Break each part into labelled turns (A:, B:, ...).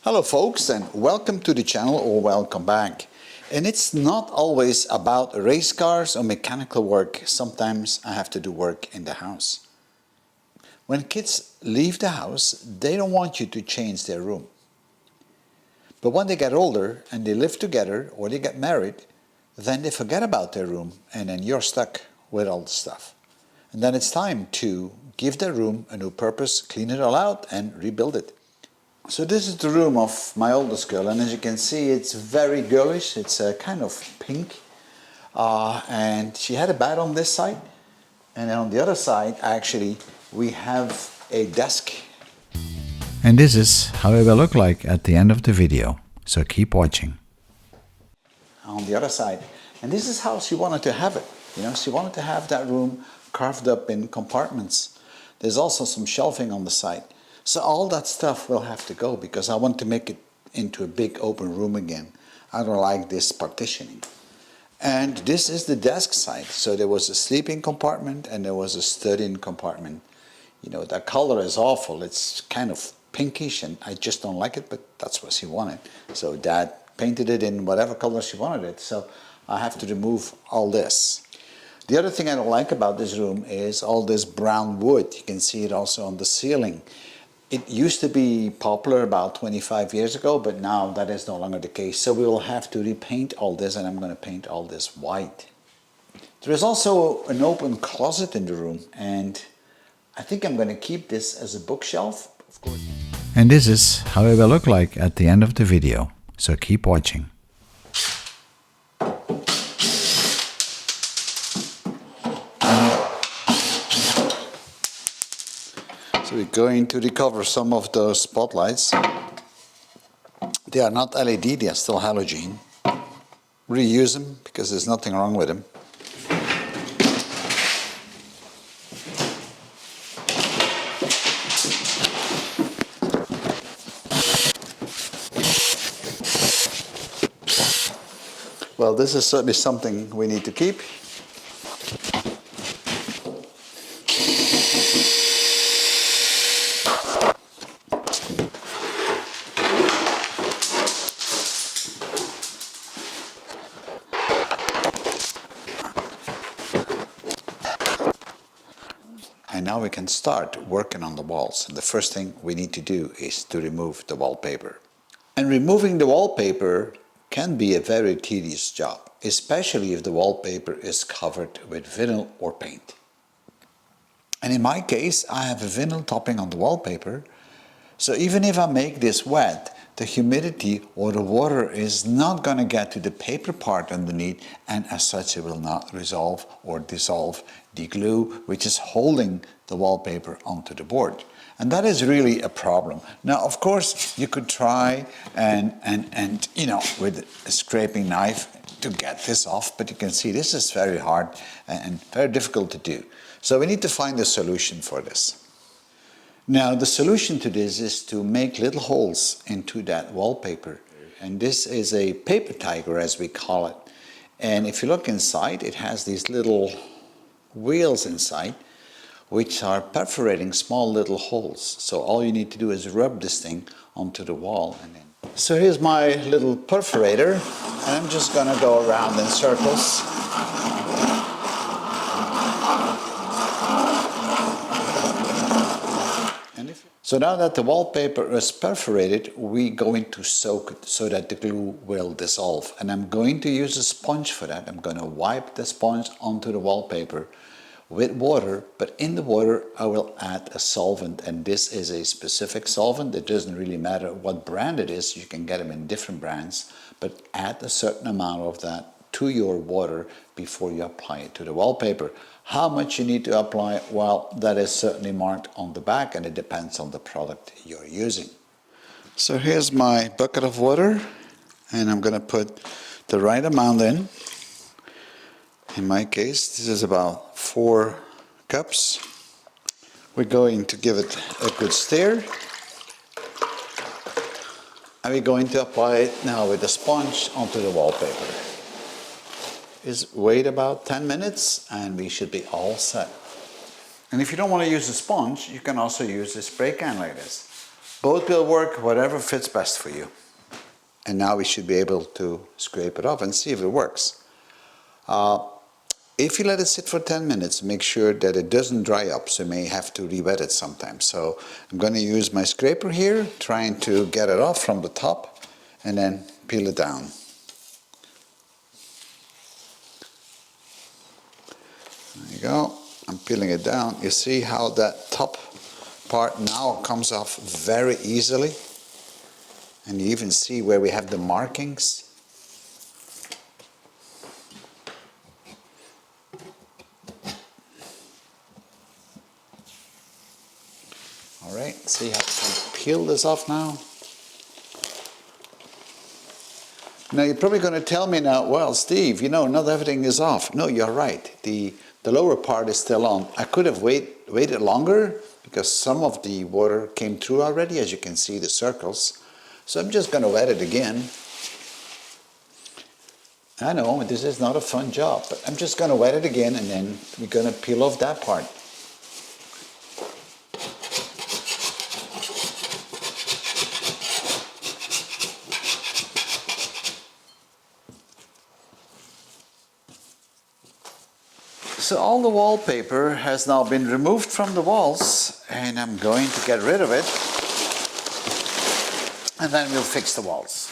A: Hello folks, and welcome to the channel, or welcome back. And it's not always about race cars or mechanical work. Sometimes I have to do work in the house. When kids leave the house, they don't want you to change their room. But when they get older and they live together or they get married, then they forget about their room, and then you're stuck with all the stuff. And then it's time to give their room a new purpose, clean it all out and rebuild it. So this is the room of my oldest girl, and as you can see, it's very girlish. It's kind of pink, and she had a bed on this side, and then on the other side actually we have a desk.
B: And this is how it will look like at the end of the video, so keep watching.
A: On the other side, and this is how she wanted to have it. You know, she wanted to have that room carved up in compartments. There's also some shelving on the side. So all that stuff will have to go because I want to make it into a big open room again. I don't like this partitioning. And this is the desk side. So there was a sleeping compartment and there was a studying compartment. You know, that color is awful. It's kind of pinkish and I just don't like it, but that's what she wanted. So Dad painted it in whatever color she wanted it. So I have to remove all this. The other thing I don't like about this room is all this brown wood. You can see it also on the ceiling. It used to be popular about 25 years ago, but now that is no longer the case. So we will have to repaint all this, and I'm going to paint all this white. There is also an open closet in the room, and I think I'm going to keep this as a bookshelf, of course.
B: And this is how it will look like at the end of the video, so keep watching.
A: So we're going to recover some of those spotlights. They are not LED, they are still halogen. Reuse them because there's nothing wrong with them. Well, this is certainly something we need to keep. And now we can start working on the walls. And the first thing we need to do is to remove the wallpaper. And removing the wallpaper can be a very tedious job, especially if the wallpaper is covered with vinyl or paint. And in my case, I have a vinyl topping on the wallpaper, so even if I make this wet, the humidity or the water is not going to get to the paper part underneath, and as such it will not resolve or dissolve the glue which is holding the wallpaper onto the board. And that is really a problem. Now, of course, you could try and you know, with a scraping knife to get this off, but you can see this is very hard and very difficult to do. So we need to find a solution for this. Now, the solution to this is to make little holes into that wallpaper. And this is a paper tiger, as we call it. And if you look inside, it has these little wheels inside, which are perforating small little holes. So all you need to do is rub this thing onto the wall. So here's my little perforator, and I'm just gonna go around in circles. So now that the wallpaper is perforated, we're going to soak it so that the glue will dissolve. And I'm going to use a sponge for that. I'm going to wipe the sponge onto the wallpaper with water, but in the water I will add a solvent, and this is a specific solvent. It doesn't really matter what brand it is, you can get them in different brands, but add a certain amount of that to your water before you apply it to the wallpaper. How much you need to apply, well, that is certainly marked on the back, and it depends on the product you're using. So here's my bucket of water, and I'm going to put the right amount in. In my case, this is about 4 cups. We're going to give it a good stir. And we're going to apply it now with a sponge onto the wallpaper. Just wait about 10 minutes and we should be all set. And if you don't want to use a sponge, you can also use a spray can like this. Both will work, whatever fits best for you. And now we should be able to scrape it off and see if it works. If you let it sit for 10 minutes, make sure that it doesn't dry up, so you may have to re-wet it sometime. So I'm going to use my scraper here, trying to get it off from the top and then peel it down. There you go. I'm peeling it down. You see how that top part now comes off very easily? And you even see where we have the markings. All right, see how we can peel this off now? Now you're probably going to tell me now, well, Steve, you know, not everything is off. No, you're right. The lower part is still on. I could have waited longer because some of the water came through already, as you can see, the circles. So I'm just going to wet it again. I know this is not a fun job, but I'm just going to wet it again and then we're going to peel off that part. So all the wallpaper has now been removed from the walls and I'm going to get rid of it and then we'll fix the walls.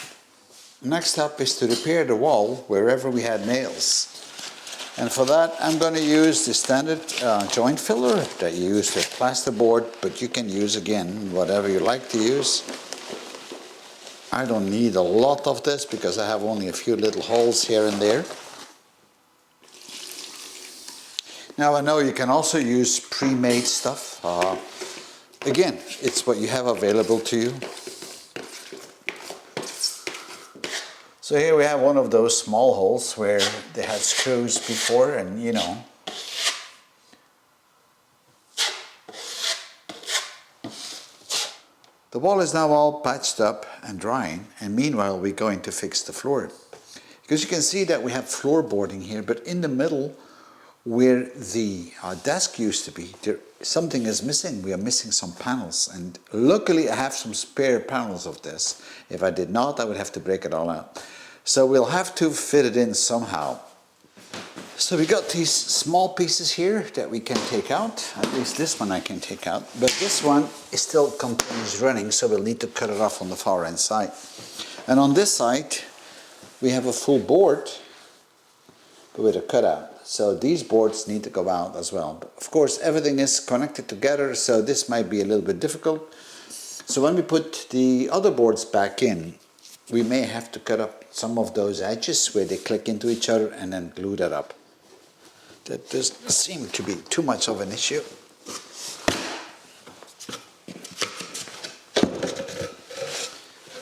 A: Next up is to repair the wall wherever we had nails. And for that I'm going to use the standard joint filler that you use with plasterboard, but you can use again whatever you like to use. I don't need a lot of this because I have only a few little holes here and there. Now I know you can also use pre-made stuff. Again, it's what you have available to you. So here we have one of those small holes where they had screws before, and you know. The wall is now all patched up and drying, and meanwhile we're going to fix the floor. Because you can see that we have floorboarding here, but in the middle where the desk used to be, something is missing. We are missing some panels, and luckily I have some spare panels of this. If I did not, I would have to break it all out. So we'll have to fit it in somehow. So we got these small pieces here that we can take out. At least this one I can take out, but this one is still continues running, so we'll need to cut it off on the far end side. And on this side we have a full board with a cutout. So these boards need to go out as well. But of course everything is connected together, so this might be a little bit difficult. So when we put the other boards back in, we may have to cut up some of those edges where they click into each other and then glue that up. That doesn't seem to be too much of an issue.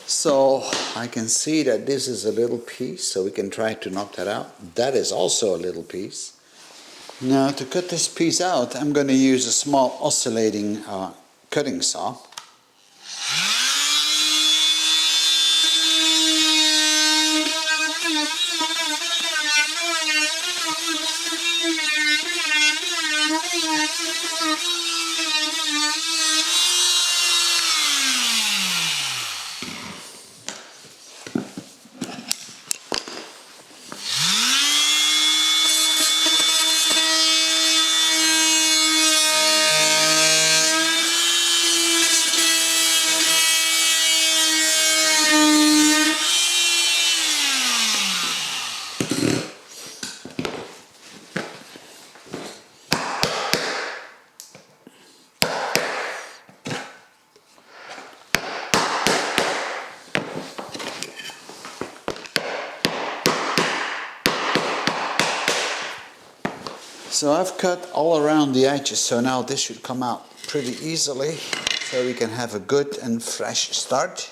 A: So I can see that this is a little piece, so we can try to knock that out. That is also a little piece. Now to cut this piece out, I'm going to use a small oscillating cutting saw. So I've cut all around the edges, so now this should come out pretty easily, so we can have a good and fresh start.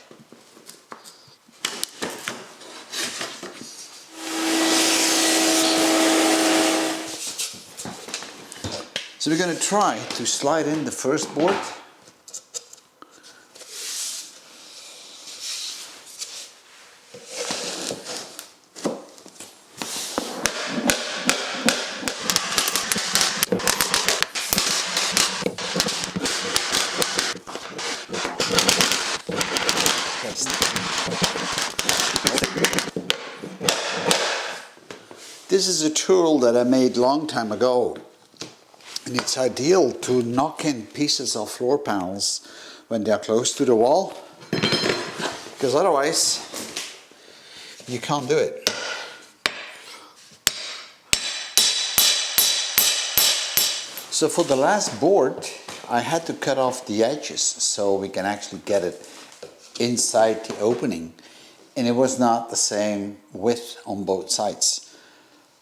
A: So we're going to try to slide in the first board. This is a tool that I made long time ago, and it's ideal to knock in pieces of floor panels when they are close to the wall, because otherwise you can't do it. So for the last board, I had to cut off the edges so we can actually get it inside the opening, and it was not the same width on both sides.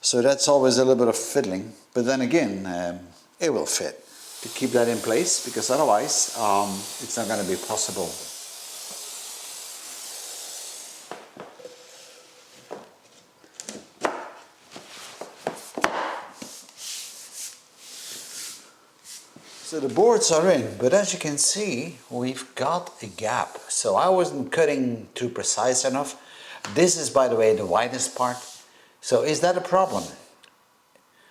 A: So that's always a little bit of fiddling, but then again, it will fit to keep that in place, because otherwise it's not going to be possible. So the boards are in, but as you can see, we've got a gap. So I wasn't cutting too precise enough. This is, by the way, the widest part. So is that a problem?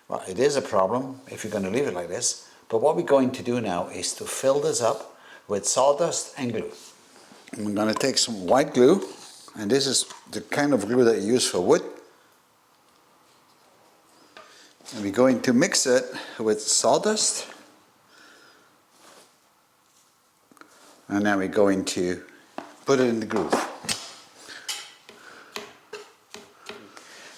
A: Well, it is a problem if you're going to leave it like this. But what we're going to do now is to fill this up with sawdust and glue. I'm going to take some white glue, and this is the kind of glue that you use for wood. And we're going to mix it with sawdust. And now we're going to put it in the groove.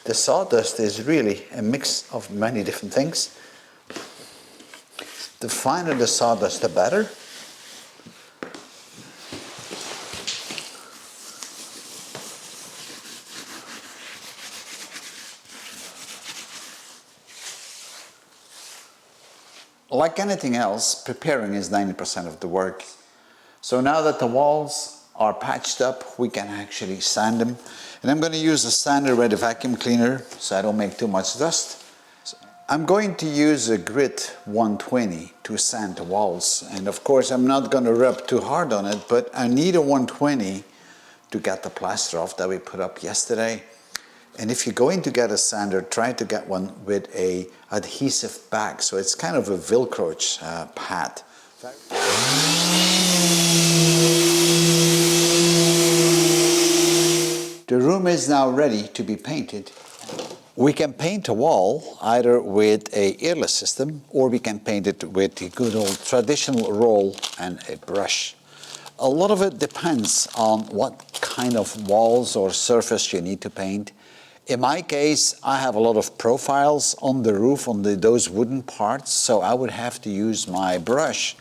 A: The sawdust is really a mix of many different things. The finer the sawdust, the better. Like anything else, preparing is 90% of the work. So now that the walls are patched up, we can actually sand them. And I'm going to use a sander with a vacuum cleaner so I don't make too much dust. So I'm going to use a grit 120 to sand the walls. And of course, I'm not going to rub too hard on it, but I need a 120 to get the plaster off that we put up yesterday. And if you're going to get a sander, try to get one with a adhesive bag. So it's kind of a Velcro pad. The room is now ready to be painted. We can paint a wall either with an airless system, or we can paint it with the good old traditional roll and a brush. A lot of it depends on what kind of walls or surface you need to paint. In my case, I have a lot of profiles on the roof, on those wooden parts, so I would have to use my brush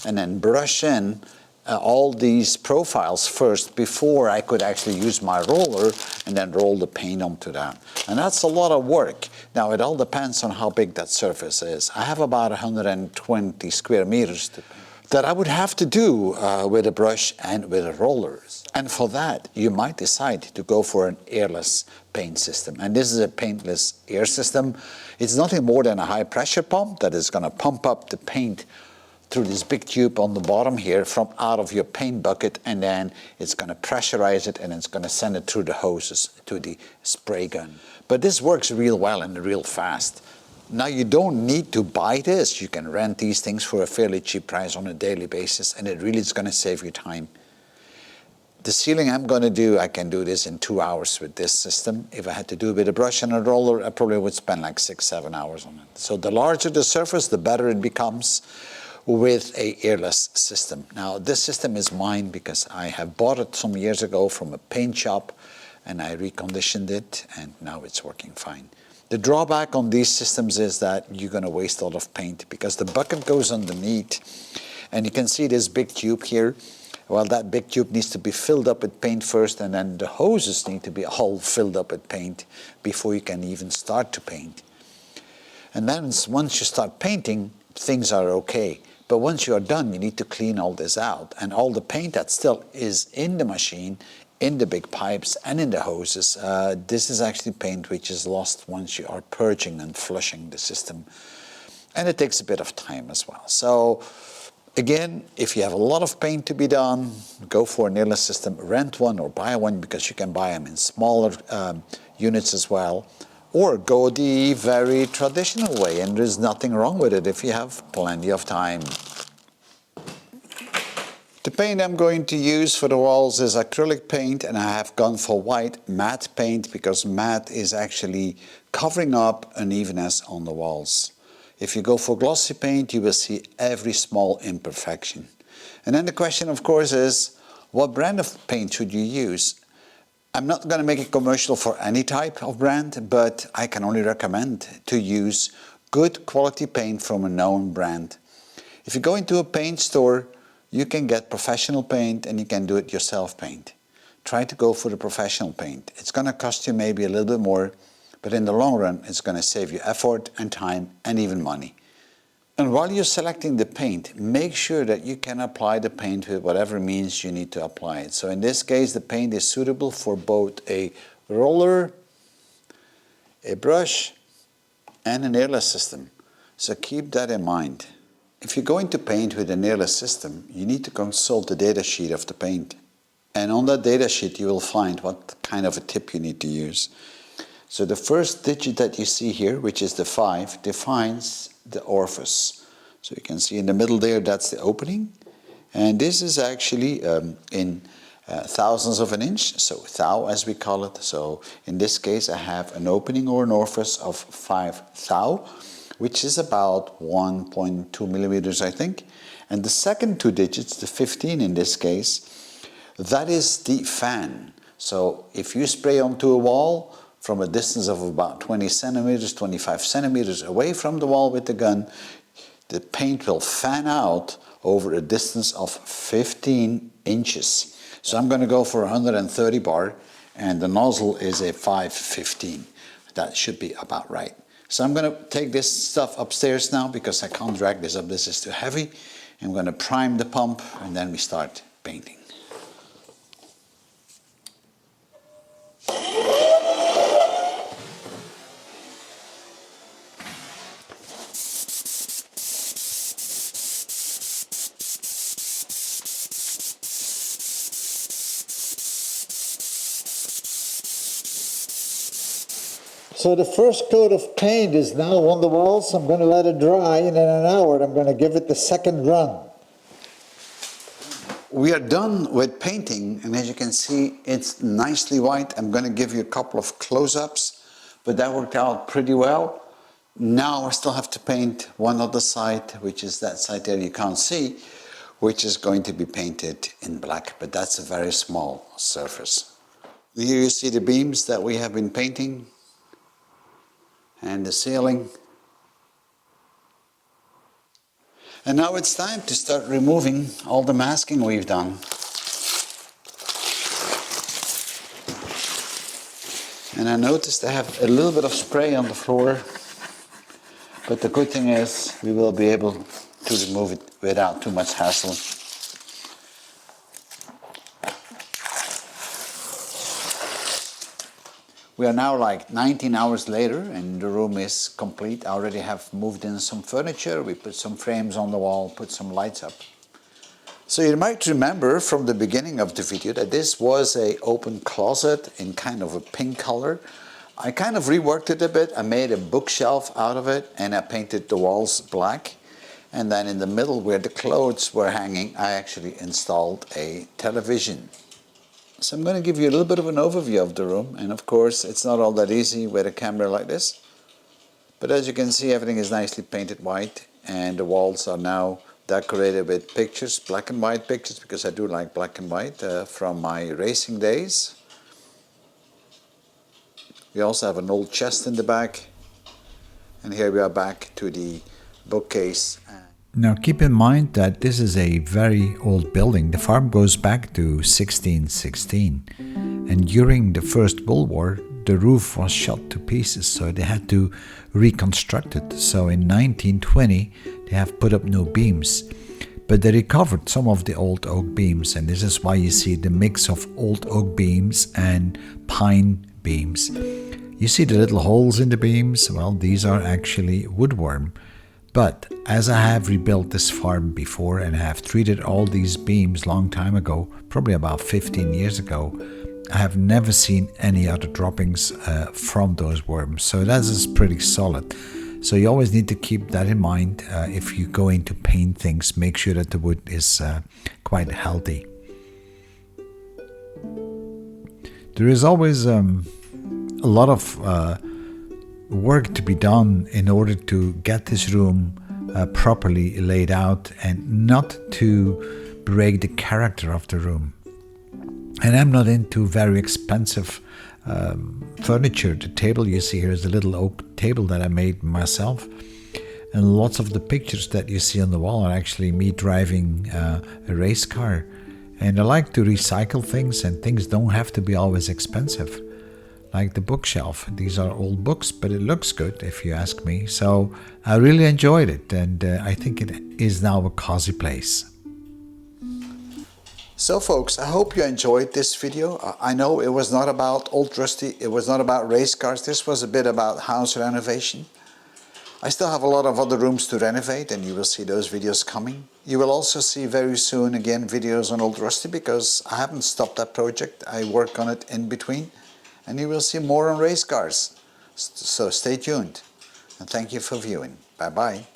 A: and then brush in all these profiles first before I could actually use my roller and then roll the paint onto that. And that's a lot of work. Now, it all depends on how big that surface is. I have about 120 square meters that I would have to do with a brush and with a roller. And for that, you might decide to go for an airless paint system. And this is a paintless air system. It's nothing more than a high pressure pump that is going to pump up the paint through this big tube on the bottom here from out of your paint bucket, and then it's going to pressurize it and it's going to send it through the hoses to the spray gun. But this works real well and real fast. Now, you don't need to buy this. You can rent these things for a fairly cheap price on a daily basis, and it really is going to save you time. The ceiling I'm going to do, I can do this in 2 hours with this system. If I had to do it with a brush and a roller, I probably would spend like 6-7 hours on it. So the larger the surface, the better it becomes with a airless system. Now, this system is mine because I have bought it some years ago from a paint shop, and I reconditioned it, and now it's working fine. The drawback on these systems is that you're going to waste a lot of paint because the bucket goes underneath, and you can see this big tube here. Well, that big tube needs to be filled up with paint first, and then the hoses need to be all filled up with paint before you can even start to paint. And then once you start painting, things are okay. But once you are done, you need to clean all this out. And all the paint that still is in the machine, in the big pipes and in the hoses, this is actually paint which is lost once you are purging and flushing the system. And it takes a bit of time as well. So again, if you have a lot of paint to be done, go for an airless system, rent one or buy one, because you can buy them in smaller units as well. Or go the very traditional way, and there's nothing wrong with it if you have plenty of time. The paint I'm going to use for the walls is acrylic paint, and I have gone for white matte paint because matte is actually covering up unevenness on the walls. If you go for glossy paint, you will see every small imperfection. And then the question, of course, is what brand of paint should you use? I'm not going to make a commercial for any type of brand, but I can only recommend to use good quality paint from a known brand. If you go into a paint store, you can get professional paint and you can do it yourself paint. Try to go for the professional paint. It's going to cost you maybe a little bit more, but in the long run, it's going to save you effort and time and even money. And while you're selecting the paint, make sure that you can apply the paint with whatever means you need to apply it. So in this case, the paint is suitable for both a roller, a brush, and an airless system. So keep that in mind. If you're going to paint with an airless system, you need to consult the data sheet of the paint. And on that data sheet, you will find what kind of a tip you need to use. So the first digit that you see here, which is the 5, defines the orifice. So you can see in the middle there, that's the opening. And this is actually in thousandths of an inch, so thou as we call it. So in this case, I have an opening or an orifice of 5 thou, which is about 1.2 millimeters, I think. And the second 2 digits, the 15 in this case, that is the fan. So if you spray onto a wall from a distance of about 20 centimeters, 25 centimeters away from the wall with the gun, the paint will fan out over a distance of 15 inches. So I'm going to go for 130 bar, and the nozzle is a 515. That should be about right. So I'm going to take this stuff upstairs now because I can't drag this up. This is too heavy. I'm going to prime the pump, and then we start painting. So the first coat of paint is now on the walls. I'm going to let it dry, and in an hour I'm going to give it the second run. We are done with painting, and as you can see, it's nicely white. I'm going to give you a couple of close-ups, but that worked out pretty well. Now I still have to paint one other side, which is that side there you can't see, which is going to be painted in black, but that's a very small surface. Here you see the beams that we have been painting, and the ceiling. And now it's time to start removing all the masking we've done. And I noticed I have a little bit of spray on the floor, but the good thing is we will be able to remove it without too much hassle. We are now like 19 hours later and the room is complete. I already have moved in some furniture. We put some frames on the wall, put some lights up. So you might remember from the beginning of the video that this was an open closet in kind of a pink color. I kind of reworked it a bit. I made a bookshelf out of it and I painted the walls black. And then in the middle where the clothes were hanging, I actually installed a television. So I'm going to give you a little bit of an overview of the room, and of course it's not all that easy with a camera like this. But as you can see, everything is nicely painted white, and the walls are now decorated with pictures, black and white pictures, because I do like black and white from my racing days. We also have an old chest in the back, and here we are back to the bookcase.
B: Now keep in mind that this is a very old building. The farm goes back to 1616, and during the First World War the roof was shot to pieces, so they had to reconstruct it. So in 1920 they have put up new beams, but they recovered some of the old oak beams, and this is why you see the mix of old oak beams and pine beams. You see the little holes in the beams? Well, these are actually woodworm. But as I have rebuilt this farm before and have treated all these beams long time ago, probably about 15 years ago, I have never seen any other droppings from those worms. So that is pretty solid. So you always need to keep that in mind. If you go in to paint things, make sure that the wood is quite healthy. There is always a lot of work to be done in order to get this room properly laid out and not to break the character of the room. And I'm not into very expensive furniture. The table you see here is a little oak table that I made myself. And lots of the pictures that you see on the wall are actually me driving a race car. And I like to recycle things, and things don't have to be always expensive. Like the bookshelf. These are old books, but it looks good if you ask me. So I really enjoyed it, and I think it is now a cozy place.
A: So folks, I hope you enjoyed this video. I know it was not about old rusty, it was not about race cars. This was a bit about house renovation. I still have a lot of other rooms to renovate, and you will see those videos coming. You will also see very soon again videos on old rusty, because I haven't stopped that project. I work on it in between. And you will see more on race cars. So stay tuned. And thank you for viewing. Bye-bye.